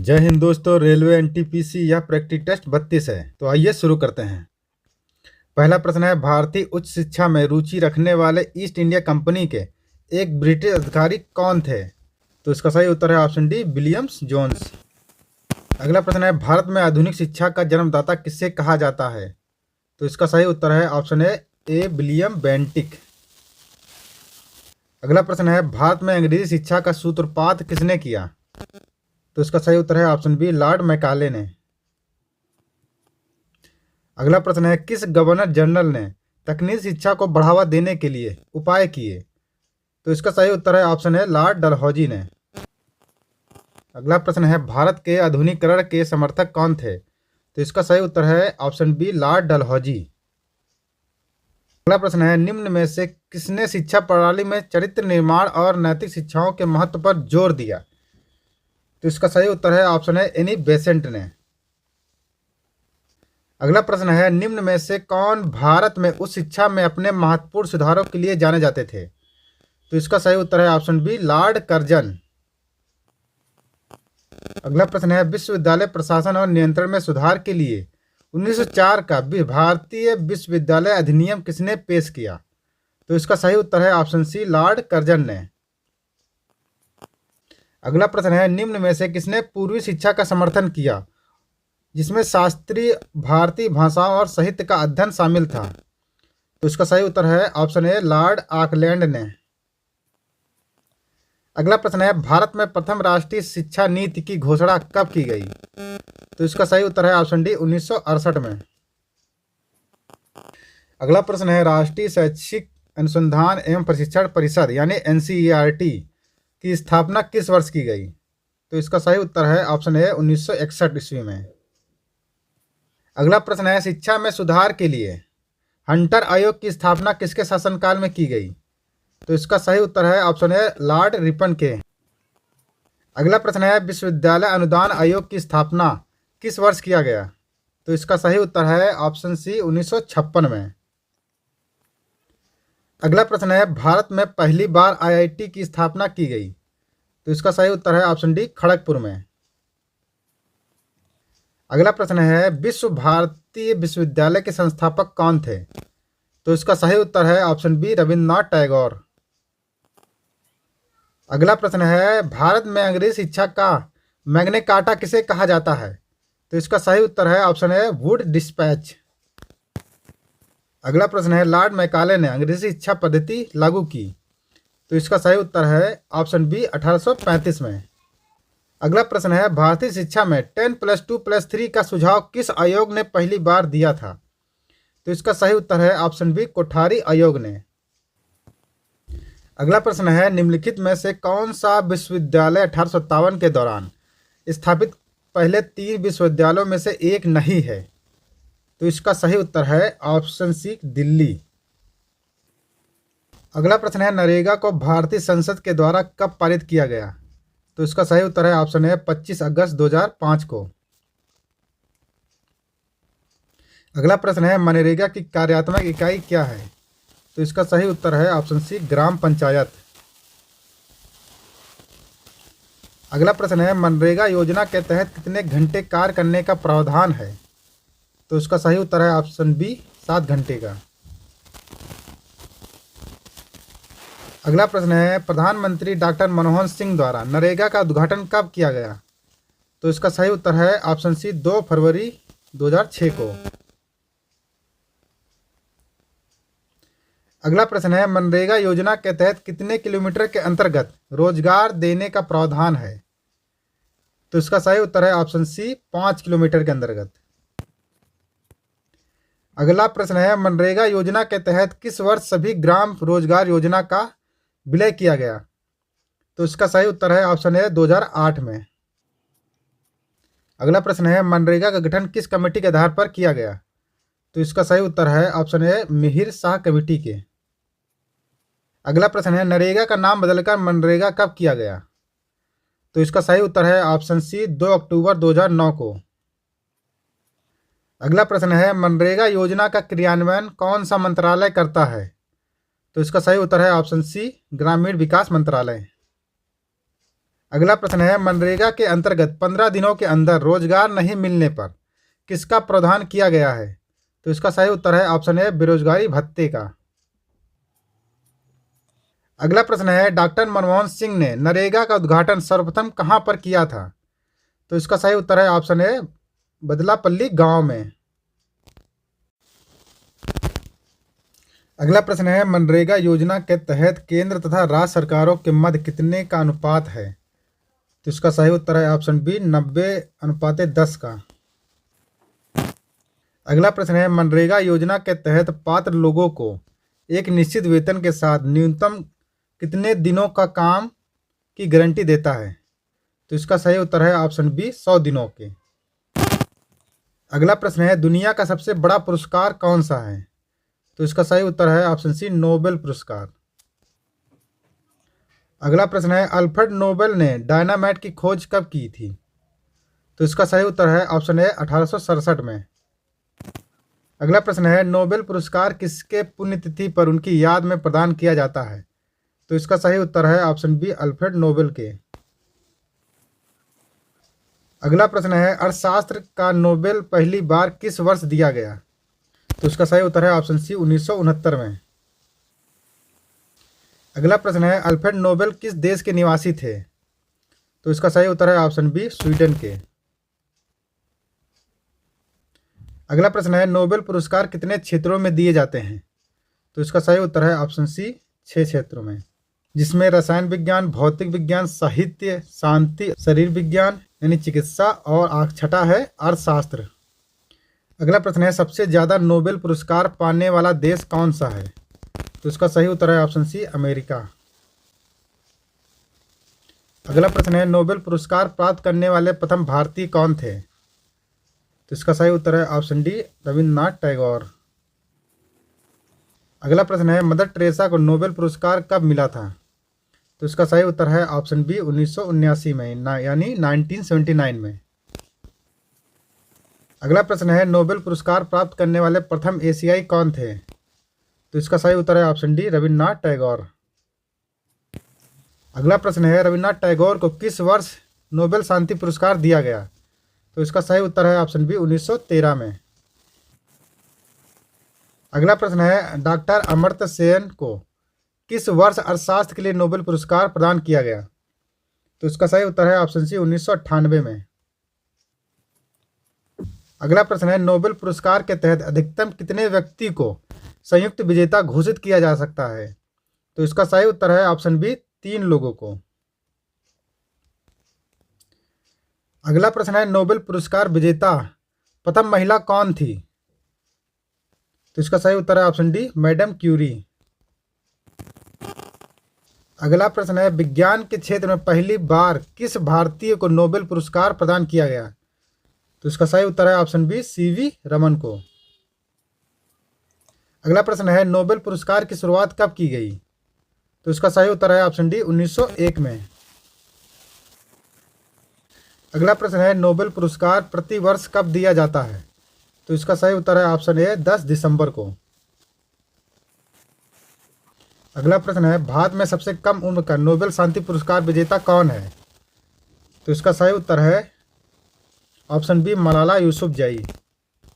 जय हिंद दोस्तों। Railway NTPC यह प्रैक्टिस टेस्ट 32 है। तो आइए शुरू करते हैं। पहला प्रश्न है, भारतीय उच्च शिक्षा में रुचि रखने वाले ईस्ट इंडिया कंपनी के एक ब्रिटिश अधिकारी कौन थे? तो इसका सही उत्तर है ऑप्शन डी, विलियम्स जोन्स। अगला प्रश्न है, भारत में आधुनिक शिक्षा का जन्मदाता किसे कहा जाता है? तो इसका सही उत्तर है ऑप्शन ए, विलियम बेंटिक। अगला प्रश्न है, भारत में अंग्रेजी शिक्षा का सूत्रपात किसने किया? तो इसका सही उत्तर है ऑप्शन बी, लॉर्ड मैकाले ने। अगला प्रश्न है, किस गवर्नर जनरल ने तकनीकी शिक्षा को बढ़ावा देने के लिए उपाय किए? तो इसका सही उत्तर है ऑप्शन है, लॉर्ड डलहौजी ने। अगला प्रश्न है, भारत के आधुनिकीकरण के समर्थक कौन थे? तो इसका सही उत्तर है ऑप्शन बी, लॉर्ड डलहौजी। अगला प्रश्न है, निम्न में से किसने शिक्षा प्रणाली में चरित्र निर्माण और नैतिक शिक्षाओं के महत्व पर जोर दिया? तो इसका सही उत्तर है ऑप्शन है, एनी बेसेंट ने। अगला प्रश्न है, निम्न में से कौन भारत में उच्च शिक्षा में अपने महत्वपूर्ण सुधारों के लिए जाने जाते थे? तो इसका सही उत्तर है ऑप्शन बी, लॉर्ड कर्जन। अगला प्रश्न है, विश्वविद्यालय प्रशासन और नियंत्रण में सुधार के लिए 1904 का भारतीय विश्वविद्यालय अधिनियम किसने पेश किया? तो इसका सही उत्तर है ऑप्शन सी, लॉर्ड कर्जन ने। अगला प्रश्न है, निम्न में से किसने पूर्वी शिक्षा का समर्थन किया जिसमें शास्त्रीय भारतीय भाषाओं और साहित्य का अध्ययन शामिल था? तो इसका सही उत्तर है ऑप्शन ए, लॉर्ड ऑकलैंड ने। अगला प्रश्न है, भारत में प्रथम राष्ट्रीय शिक्षा नीति की घोषणा कब की गई? तो इसका सही उत्तर है ऑप्शन डी, 1968 में। अगला प्रश्न है, राष्ट्रीय शैक्षिक अनुसंधान एवं प्रशिक्षण परिषद यानी एनसीईआरटी की स्थापना किस वर्ष की गई? तो इसका सही उत्तर है ऑप्शन ए, 1961 ईस्वी में। अगला प्रश्न है, शिक्षा में सुधार के लिए हंटर आयोग की स्थापना किसके शासनकाल में की गई? तो इसका सही उत्तर है ऑप्शन है, लॉर्ड रिपन के। अगला प्रश्न है, विश्वविद्यालय अनुदान आयोग की स्थापना किस वर्ष किया गया? तो इसका सही उत्तर है ऑप्शन सी, 1956 में। अगला प्रश्न है, भारत में पहली बार आईआईटी की स्थापना की गई? तो इसका सही उत्तर है ऑप्शन डी, खड़गपुर में। अगला प्रश्न है, विश्व भारती विश्वविद्यालय के संस्थापक कौन थे? तो इसका सही उत्तर है ऑप्शन बी, रविन्द्रनाथ टैगोर। अगला प्रश्न है, भारत में अंग्रेजी शिक्षा का मैग्ना कार्टा किसे कहा जाता है? तो इसका सही उत्तर है ऑप्शन है, वुड डिस्पैच। अगला प्रश्न है, लॉर्ड मैकाले ने अंग्रेजी शिक्षा पद्धति लागू की? तो इसका सही उत्तर है ऑप्शन बी, 1835 में। अगला प्रश्न है, भारतीय शिक्षा में 10+2+3 का सुझाव किस आयोग ने पहली बार दिया था? तो इसका सही उत्तर है ऑप्शन बी, कोठारी आयोग ने। अगला प्रश्न है, निम्नलिखित में से कौन सा विश्वविद्यालय 1857 के दौरान स्थापित पहले 3 विश्वविद्यालयों में से एक नहीं है? तो इसका सही उत्तर है ऑप्शन सी, दिल्ली। अगला प्रश्न है, नरेगा को भारतीय संसद के द्वारा कब पारित किया गया? तो इसका सही उत्तर है ऑप्शन है, 25 अगस्त 2005 को। अगला प्रश्न है, मनरेगा की कार्यात्मक इकाई क्या है? तो इसका सही उत्तर है ऑप्शन सी, ग्राम पंचायत। अगला प्रश्न है, मनरेगा योजना के तहत कितने घंटे कार्य करने का प्रावधान है? तो इसका सही उत्तर है ऑप्शन बी, 7 घंटे का। अगला प्रश्न है, प्रधानमंत्री डॉक्टर मनमोहन सिंह द्वारा नरेगा का उद्घाटन कब किया गया? तो इसका सही उत्तर है ऑप्शन सी, 2 फरवरी 2006 को। अगला प्रश्न है, मनरेगा योजना के तहत कितने किलोमीटर के अंतर्गत रोजगार देने का प्रावधान है? तो इसका सही उत्तर है ऑप्शन सी, 5 किलोमीटर के अंतर्गत। अगला प्रश्न है, मनरेगा योजना के तहत किस वर्ष सभी ग्राम रोजगार योजना का विलय किया गया? तो इसका सही उत्तर है ऑप्शन है, 2008 में। अगला प्रश्न है, मनरेगा का गठन किस कमेटी के आधार पर किया गया? तो इसका सही उत्तर है ऑप्शन है, मिहिर शाह कमेटी के। अगला प्रश्न है, नरेगा का नाम बदलकर मनरेगा कब किया गया? तो इसका सही उत्तर है ऑप्शन सी, 2 अक्टूबर 2009 को। अगला प्रश्न है, मनरेगा योजना का क्रियान्वयन कौन सा मंत्रालय करता है? तो इसका सही उत्तर है ऑप्शन सी, ग्रामीण विकास मंत्रालय। अगला प्रश्न है, मनरेगा के अंतर्गत 15 दिनों के अंदर रोजगार नहीं मिलने पर किसका प्रावधान किया गया है? तो इसका सही उत्तर है ऑप्शन ए बेरोजगारी भत्ते का। अगला प्रश्न है, डॉक्टर मनमोहन सिंह ने नरेगा का उद्घाटन सर्वप्रथम कहां पर किया था? तो इसका सही उत्तर है ऑप्शन ए बदलापल्ली गांव में। अगला प्रश्न है, मनरेगा योजना के तहत केंद्र तथा राज्य सरकारों के मध्य कितने का अनुपात है? तो इसका सही उत्तर है ऑप्शन बी 90:10 का। अगला प्रश्न है, मनरेगा योजना के तहत पात्र लोगों को एक निश्चित वेतन के साथ न्यूनतम कितने दिनों का काम की गारंटी देता है? तो इसका सही उत्तर है ऑप्शन बी 100 दिनों के। अगला प्रश्न है, दुनिया का सबसे बड़ा पुरस्कार कौन सा है? तो इसका सही उत्तर है ऑप्शन सी नोबेल पुरस्कार। अगला प्रश्न है, अल्फ्रेड नोबेल ने डायनामाइट की खोज कब की थी? तो इसका सही उत्तर है ऑप्शन ए 1867 में। अगला प्रश्न है, नोबेल पुरस्कार किसके पुण्यतिथि पर उनकी याद में प्रदान किया जाता है? तो इसका सही उत्तर है ऑप्शन बी अल्फ्रेड नोबेल के। अगला प्रश्न है, अर्थशास्त्र का नोबेल पहली बार किस वर्ष दिया गया? तो इसका सही उत्तर है ऑप्शन सी 1969 में। अगला प्रश्न है, अल्फ्रेड नोबेल किस देश के निवासी थे? तो इसका सही उत्तर है ऑप्शन बी स्वीडन के। अगला प्रश्न है, नोबेल पुरस्कार कितने क्षेत्रों में दिए जाते हैं? तो इसका सही उत्तर है ऑप्शन सी 6 क्षेत्रों में, जिसमें रसायन विज्ञान, भौतिक विज्ञान, साहित्य, शांति, शरीर विज्ञान यानी चिकित्सा और छठा है अर्थशास्त्र। अगला प्रश्न है, सबसे ज़्यादा नोबेल पुरस्कार पाने वाला देश कौन सा है? तो इसका सही उत्तर है ऑप्शन सी अमेरिका। अगला प्रश्न है, नोबेल पुरस्कार प्राप्त करने वाले प्रथम भारतीय कौन थे? तो इसका सही उत्तर है ऑप्शन डी रविन्द्रनाथ टैगोर। अगला प्रश्न है, मदर टेरेसा को नोबेल पुरस्कार कब मिला था? तो इसका सही उत्तर है ऑप्शन बी 1979 में, यानी 1979 में। अगला प्रश्न है, नोबेल पुरस्कार प्राप्त करने वाले प्रथम एशियाई कौन थे? तो इसका सही उत्तर है ऑप्शन डी रविन्द्रनाथ टैगोर। अगला प्रश्न है, रविन्द्रनाथ टैगोर को किस वर्ष नोबेल शांति पुरस्कार दिया गया? तो इसका सही उत्तर है ऑप्शन बी 1913 में। अगला प्रश्न है, डॉक्टर अमर्त्य सेन को किस वर्ष अर्थशास्त्र के लिए नोबेल पुरस्कार प्रदान किया गया? तो इसका सही उत्तर है ऑप्शन सी 1998 में। अगला प्रश्न है, नोबेल पुरस्कार के तहत अधिकतम कितने व्यक्ति को संयुक्त विजेता घोषित किया जा सकता है? तो इसका सही उत्तर है ऑप्शन बी 3 लोगों को। अगला प्रश्न है, नोबेल पुरस्कार विजेता प्रथम महिला कौन थी? तो इसका सही उत्तर है ऑप्शन डी मैडम क्यूरी। अगला प्रश्न है, विज्ञान के क्षेत्र में पहली बार किस भारतीय को नोबेल पुरस्कार प्रदान किया गया? तो इसका सही उत्तर है ऑप्शन बी सीवी रमन को। अगला प्रश्न है, नोबेल पुरस्कार की शुरुआत कब की गई? तो इसका सही उत्तर है ऑप्शन डी 1901 में। अगला प्रश्न है, नोबेल पुरस्कार प्रति वर्ष कब दिया जाता है? तो इसका सही उत्तर है ऑप्शन ए 10 दिसंबर को। अगला प्रश्न है, भारत में सबसे कम उम्र का नोबेल शांति पुरस्कार विजेता कौन है? तो इसका सही उत्तर है ऑप्शन बी मलाला यूसुफजई।